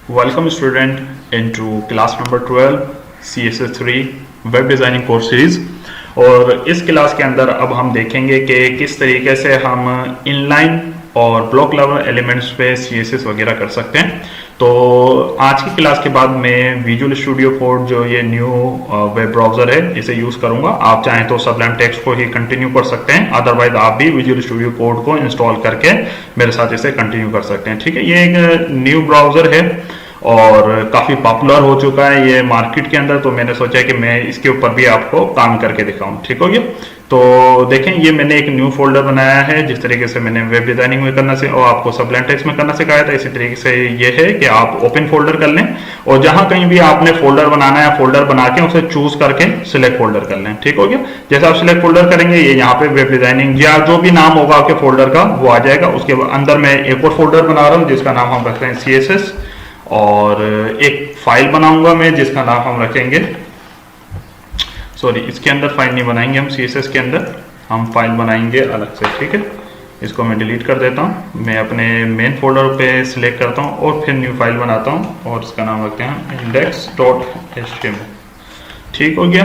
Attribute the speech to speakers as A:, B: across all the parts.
A: Welcome student into class number 12 CSS3 web designing course series. और इस class के अंदर अब हम देखेंगे कि किस तरीके से हम इनलाइन और ब्लॉक लेवल एलिमेंट्स पे CSS वगैरह कर सकते हैं। तो आज की क्लास के बाद मैं विजुअल स्टूडियो कोड जो ये न्यू वेब ब्राउज़र है इसे यूज़ करूंगा। आप चाहें तो सबलाइम टेक्स्ट को ही कंटिन्यू कर सकते हैं, अदरवाइज आप भी विजुअल स्टूडियो कोड को इंस्टॉल करके मेरे साथ इसे कंटिन्यू कर सकते हैं। ठीक है, ये एक न्यू ब्राउज़र है और काफ़ी पॉपुलर हो चुका है ये मार्केट के अंदर, तो मैंने सोचा कि मैं इसके ऊपर भी आपको काम करके दिखाऊं। ठीक हो गया? तो देखें, ये मैंने एक न्यू फोल्डर बनाया है। जिस तरीके से मैंने वेब डिजाइनिंग में करना से और आपको सबलाइम टेक्स्ट में करना सिखाया था, इसी तरीके से ये है कि आप ओपन फोल्डर कर लें और जहां कहीं भी आपने फोल्डर बनाना है फोल्डर बना के उसे चूज करके सिलेक्ट फोल्डर कर लें। ठीक हो गया? जैसे आप सिलेक्ट फोल्डर करेंगे, ये यहाँ पे वेब डिजाइनिंग या जो भी नाम होगा आपके फोल्डर का वो आ जाएगा। उसके अंदर मैं एक और फोल्डर बना रहा हूँ जिसका नाम हम रखते हैं CSS, और एक फाइल बनाऊंगा मैं जिसका नाम हम रखेंगे, सॉरी इसके अंदर फाइल नहीं बनाएंगे हम, CSS के अंदर हम फाइल बनाएंगे अलग से। ठीक है, इसको मैं डिलीट कर देता हूँ। मैं अपने मेन फोल्डर पे सिलेक्ट करता हूँ और फिर न्यू फाइल बनाता हूँ और इसका नाम रखते हैं index.html। ठीक हो गया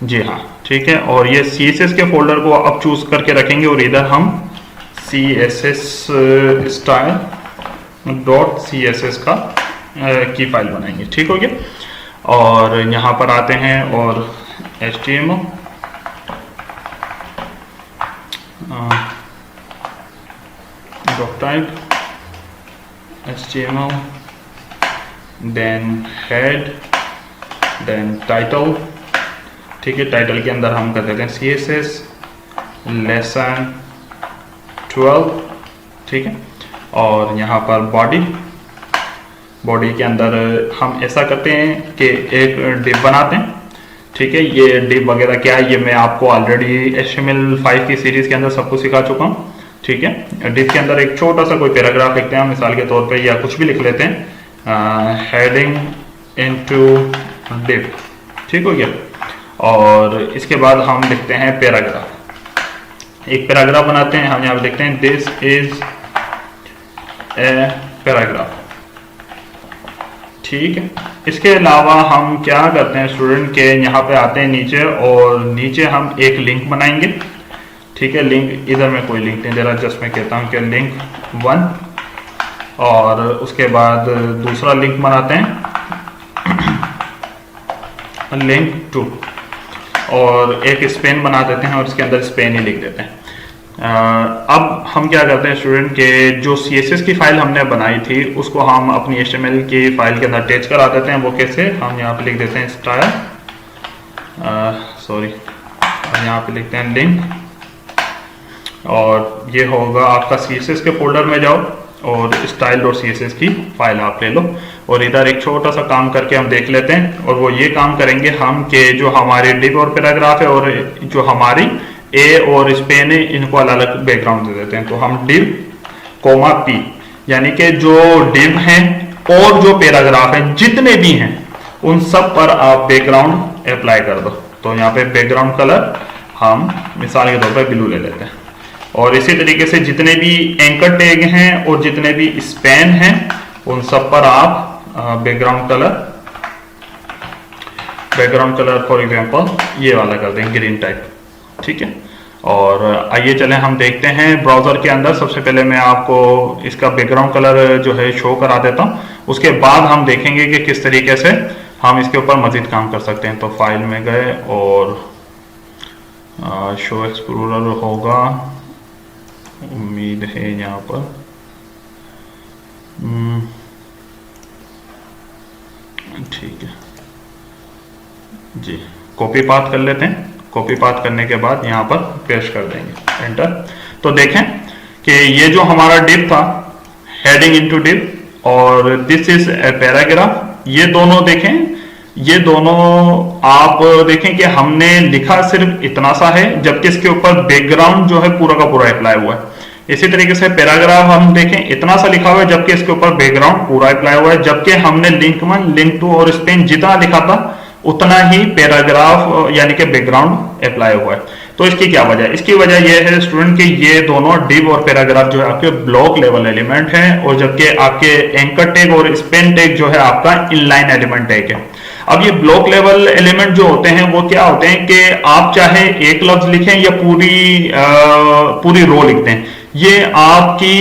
A: जी? हाँ ठीक है। और ये CSS के फोल्डर को अब चूज करके रखेंगे और इधर हम CSS style.css का की फाइल बनाएंगे। ठीक हो गया? और यहाँ पर आते हैं और HTML type HTML, then head, then title। ठीक है, टाइटल के अंदर हम कर देते हैं CSS lesson 12। ठीक है, और यहाँ पर बॉडी के अंदर हम ऐसा करते हैं कि एक डिव बनाते हैं। ठीक है, ये डिव वगैरह क्या है ये मैं आपको ऑलरेडी HTML5 की सीरीज के अंदर सब कुछ सिखा चुका हूँ। ठीक है, डिव के अंदर एक छोटा सा कोई पैराग्राफ लिखते हैं मिसाल के तौर पे, या कुछ भी लिख लेते हैं, हेडिंग इनटू डिव। ठीक हो गया? और इसके बाद हम लिखते हैं पैराग्राफ, एक पैराग्राफ बनाते हैं। हम यहाँ पे लिखते हैं दिस इज ए पैराग्राफ। ठीक है, इसके अलावा हम क्या करते हैं स्टूडेंट के, यहाँ पे आते हैं नीचे और नीचे हम एक लिंक बनाएंगे। ठीक है, लिंक इधर मैं कोई लिंक नहीं दे रहा, जस्ट मैं कहता हूँ कि लिंक 1 और उसके बाद दूसरा लिंक बनाते हैं लिंक 2 और एक स्पेन बना देते हैं और इसके अंदर स्पेन ही लिख देते हैं। अब हम क्या करते हैं स्टूडेंट के, जो CSS की फाइल हमने बनाई थी उसको हम अपनी HTML की फाइल के अंदर अटैच करा देते हैं। वो कैसे, हम यहाँ पे लिख देते हैं स्टाइल, सॉरी यहाँ पे लिखते हैं लिंक, और ये होगा आपका CSS के फोल्डर में जाओ और style.css की फाइल आप ले लो और इधर एक छोटा सा काम करके हम देख लेते हैं। और वो ये काम करेंगे हम कि जो हमारे डिव और पैराग्राफ है और जो हमारी ए और स्पेन है इनको अलग अलग बैकग्राउंड दे देते हैं। तो हम डिव कोमा P, यानी कि जो डिव हैं और जो पैराग्राफ हैं जितने भी हैं उन सब पर आप बैकग्राउंड अप्लाई कर दो। तो यहाँ पे बैकग्राउंड कलर हम मिसाल के तौर पर ब्लू ले लेते हैं। और इसी तरीके से जितने भी एंकर टैग हैं और जितने भी स्पेन हैं उन सब पर आप बैकग्राउंड कलर फॉर एग्जांपल ये वाला कर दें, ग्रीन टाइप। ठीक है, और आइए चलें हम देखते हैं ब्राउजर के अंदर। सबसे पहले मैं आपको इसका बैकग्राउंड कलर जो है शो करा देता हूं, उसके बाद हम देखेंगे कि किस तरीके से हम इसके ऊपर मजीद काम कर सकते हैं। तो फाइल में गए और शो एक्सप्लोरर होगा, उम्मीद है यहाँ पर ठीक है जी। कॉपी पाथ कर लेते हैं, कॉपी पाथ करने के बाद यहाँ पर पेस्ट कर देंगे, एंटर। तो देखें कि ये जो हमारा डिव था, हेडिंग इनटू डिव, और दिस इज ए पैराग्राफ, ये दोनों देखें, ये दोनों आप देखें कि हमने लिखा सिर्फ इतना सा है जबकि इसके ऊपर बैकग्राउंड जो है पूरा का पूरा अप्लाई हुआ है। इसी तरीके से पैराग्राफ हम देखें इतना सा लिखा हुआ है जबकि इसके ऊपर बैकग्राउंड पूरा अप्लाई हुआ है, जबकि हमने लिंक 1, लिंक 2 और स्पेन जितना लिखा था उतना ही पैराग्राफ यानी कि बैकग्राउंड अप्लाई हुआ है। तो इसकी क्या वजह है? इसकी वजह यह है स्टूडेंट कि ये दोनों डिव और पैराग्राफ जो है आपके ब्लॉक लेवल एलिमेंट हैं, और जबकि आपके एंकर टैग और स्पेन टैग जो है आपका इनलाइन एलिमेंट टैग है। अब ये ब्लॉक लेवल एलिमेंट जो होते हैं वो क्या होते हैं कि आप चाहे एक लफ्ज लिखें या पूरी रो लिखते हैं, ये आपकी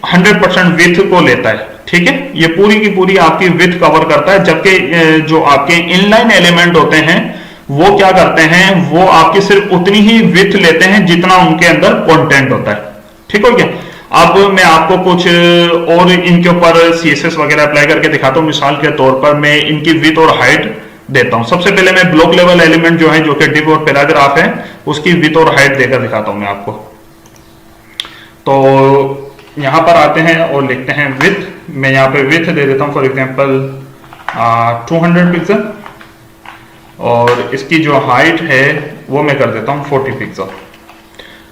A: 100% विथ को लेता है, ठीक है, ये पूरी की पूरी आपकी विथ कवर करता है। जबकि जो आपके इनलाइन एलिमेंट होते हैं वो क्या करते हैं, वो आपकी सिर्फ उतनी ही विथ लेते हैं जितना उनके अंदर कंटेंट होता है, ठीक हो गया। अब मैं आपको कुछ और इनके ऊपर सीएसएस वगैरह अप्लाई करके दिखाता हूं। मिसाल के तौर पर मैं इनकी विथ और हाइट देता हूं। सबसे पहले मैं ब्लॉक लेवल एलिमेंट जो है, जो कि डिव और पैराग्राफ है, उसकी विथ और हाइट देकर दिखाता हूं मैं आपको। तो यहां पर आते हैं और लिखते हैं विथ। मैं यहां पे विथ दे देता हूं फॉर एग्जांपल 200 पिक्सल, और इसकी जो हाइट है वो मैं कर देता हूं 40 पिक्सल।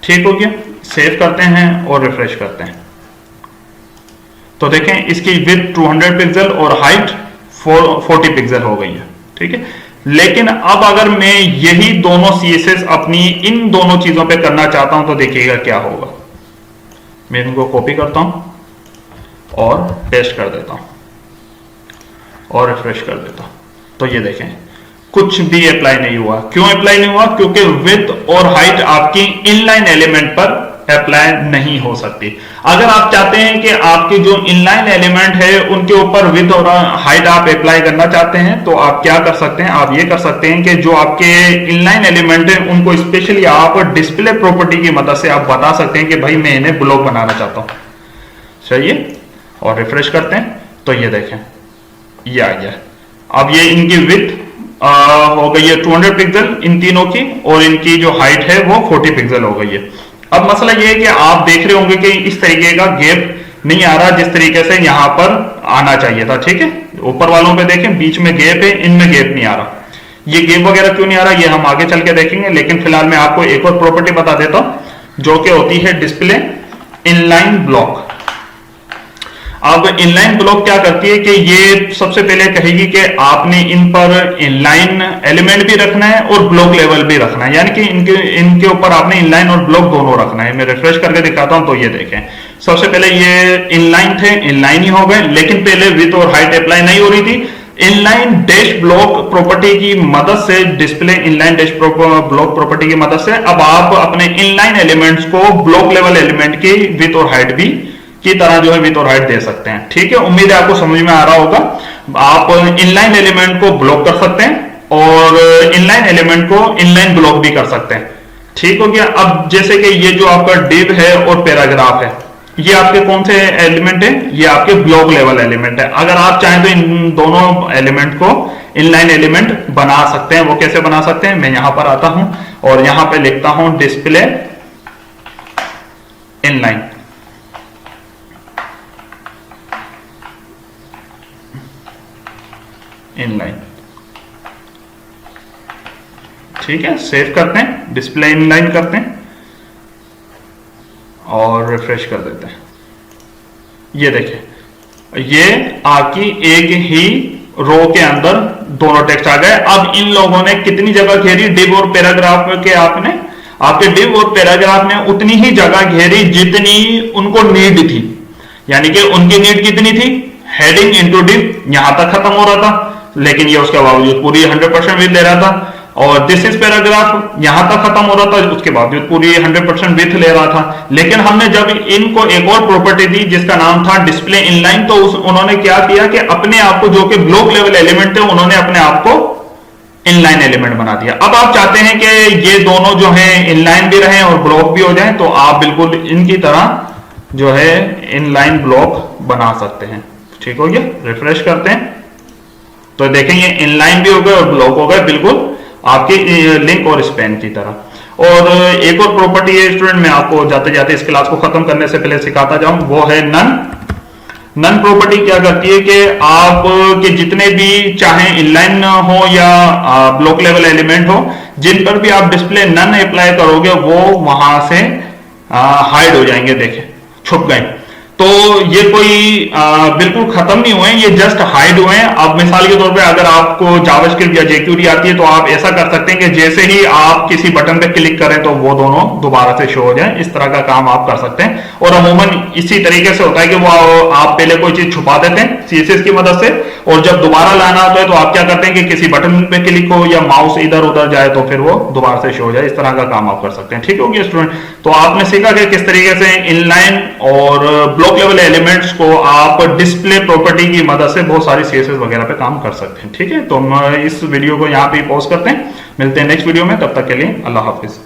A: ठीक हो गया। सेव करते हैं और रिफ्रेश करते हैं, तो देखें इसकी विड्थ 200 पिक्सल और हाइट 40 पिक्सल हो गई है, ठीक है। लेकिन अब अगर मैं यही दोनों सीएसएस अपनी इन दोनों चीजों पे करना चाहता हूं तो देखिएगा क्या होगा। मैं इनको कॉपी करता हूं और पेस्ट कर देता हूं और रिफ्रेश कर देता हूं, तो ये देखें कुछ भी अप्लाई नहीं हुआ। क्यों अप्लाई नहीं हुआ? क्योंकि विड्थ और हाइट आपकी इनलाइन एलिमेंट पर अप्लाई नहीं हो सकती। अगर आप चाहते हैं कि आपके जो इनलाइन एलिमेंट है उनके ऊपर विड्थ और हाइट आप अप्लाई करना चाहते हैं, तो आप क्या कर सकते हैं, आप ये कर सकते हैं कि जो आपके इनलाइन एलिमेंट है उनको स्पेशली आप डिस्प्ले प्रॉपर्टी की मदद से आप बता सकते हैं कि भाई मैं इन्हें ब्लॉक बनाना चाहता हूं। चलिए और रिफ्रेश करते हैं, तो ये देखें ये आ गया। अब ये इनकी विड्थ हो गई है 200 पिक्सल इन तीनों की, और इनकी जो हाइट है वो 40 पिक्सल हो गई है। अब मसला ये है कि आप देख रहे होंगे कि इस तरीके का गैप नहीं आ रहा जिस तरीके से यहां पर आना चाहिए था, ठीक है। ऊपर वालों पे देखें बीच में गैप है, इनमें गैप नहीं आ रहा। ये गैप वगैरह क्यों नहीं आ रहा ये हम आगे चल के देखेंगे, लेकिन फिलहाल मैं आपको एक और प्रॉपर्टी बता देता हूं जो कि होती है डिस्प्ले इनलाइन ब्लॉक। अब इनलाइन ब्लॉक क्या करती है कि ये सबसे पहले कहेगी कि आपने इन पर इनलाइन एलिमेंट भी रखना है और ब्लॉक लेवल भी रखना है, यानी कि इनके ऊपर आपने इनलाइन और ब्लॉक दोनों रखना है। मैं रिफ्रेश करके दिखाता हूं, तो ये देखें सबसे पहले ये इनलाइन थे, इनलाइन ही हो गए, लेकिन पहले विड्थ और हाइट अप्लाई नहीं हो रही थी। इनलाइन डैश ब्लॉक प्रॉपर्टी की मदद से, display inline dash block property की मदद से अब आप अपने इनलाइन एलिमेंट्स को ब्लॉक लेवल एलिमेंट की विड्थ और हाइट भी की तरह जो है विड्थ और हाइट दे सकते हैं, ठीक है। उम्मीद है आपको समझ में आ रहा होगा। आप इनलाइन एलिमेंट को ब्लॉक कर सकते हैं और इनलाइन एलिमेंट को इनलाइन ब्लॉक भी कर सकते हैं, ठीक हो गया। अब जैसे कि ये जो आपका डिव है और पैराग्राफ है, ये आपके कौन से एलिमेंट है? ये आपके ब्लॉक लेवल एलिमेंट है। अगर आप चाहें तो इन दोनों एलिमेंट को इनलाइन एलिमेंट बना सकते हैं। वो कैसे बना सकते हैं? मैं यहां पर आता हूं और यहां पे लिखता हूं डिस्प्ले इनलाइन। इनलाइन, ठीक है। सेव करते हैं, डिस्प्ले इनलाइन करते हैं और रिफ्रेश कर देते हैं। ये देखें ये आपकी एक ही रो के अंदर दोनों टेक्स्ट आ गए। अब इन लोगों ने कितनी जगह घेरी? डिव और पैराग्राफ के आपके डिव और पैराग्राफ ने उतनी ही जगह घेरी जितनी उनको नीड थी, यानी कि उनकी नीड कितनी थी? हेडिंग इनटू डिव यहां तक खत्म हो रहा था, लेकिन ये उसके बावजूद पूरी 100% विड्थ ले रहा था। और दिस इज पैराग्राफ यहां तक खत्म हो रहा था, उसके बावजूद पूरी 100% विड्थ ले रहा था। लेकिन हमने जब इनको एक और प्रॉपर्टी दी जिसका नाम था डिस्प्ले इनलाइन, तो उन्होंने क्या किया कि अपने आप को, जो कि ब्लॉक लेवल एलिमेंट थे, उन्होंने अपने आप को इनलाइन एलिमेंट बना दिया। अब आप चाहते हैं कि ये दोनों जो है इनलाइन भी रहे और ब्लॉक भी हो जाए, तो आप बिल्कुल इनकी तरह जो है इनलाइन ब्लॉक बना सकते हैं, ठीक हो गया। रिफ्रेश करते हैं, तो देखें ये इनलाइन भी हो गए और ब्लॉक हो गए, बिल्कुल आपके लिंक और स्पैन की तरह। और एक और प्रॉपर्टी है स्टूडेंट, मैं आपको जाते जाते इस क्लास को खत्म करने से पहले सिखाता जाऊं, वो है नन। नन प्रॉपर्टी क्या करती है कि आप के जितने भी चाहे इनलाइन हो या ब्लॉक लेवल एलिमेंट हो, जिन पर भी आप डिस्प्ले नन अप्लाई करोगे वो वहां से हाइड हो जाएंगे, देखें छुप गए। तो ये कोई बिल्कुल खत्म नहीं हुए, ये जस्ट हाइड हुए हैं। अब मिसाल के तौर पे अगर आपको जावास्क्रिप्ट या jQuery आती है तो आप ऐसा कर सकते हैं कि जैसे ही आप किसी बटन पे क्लिक करें तो वो दोनों दोबारा से शो हो जाए। इस तरह का काम आप कर सकते हैं। और अमूमन इसी तरीके से होता है कि वो आप पहले कोई चीज छुपा देते हैं CSS की मदद से, और जब दोबारा लाना होता है तो आप क्या करते हैं कि किसी बटन पे क्लिक हो या माउस इधर उधर जाए तो फिर वो दोबारा से शो हो जाए। इस तरह का काम आप कर सकते हैं। ठीक हो गया स्टूडेंट? तो आपने सीखा कि किस तरीके से इनलाइन और ब्लॉक लेवल एलिमेंट्स को आप डिस्प्ले प्रॉपर्टी की मदद से बहुत सारी CSS वगैरह पे काम कर सकते हैं। ठीक है, तो हम इस वीडियो को यहाँ पे पॉज करते हैं। मिलते हैं नेक्स्ट वीडियो में, तब तक के लिए अल्लाह हाफिज।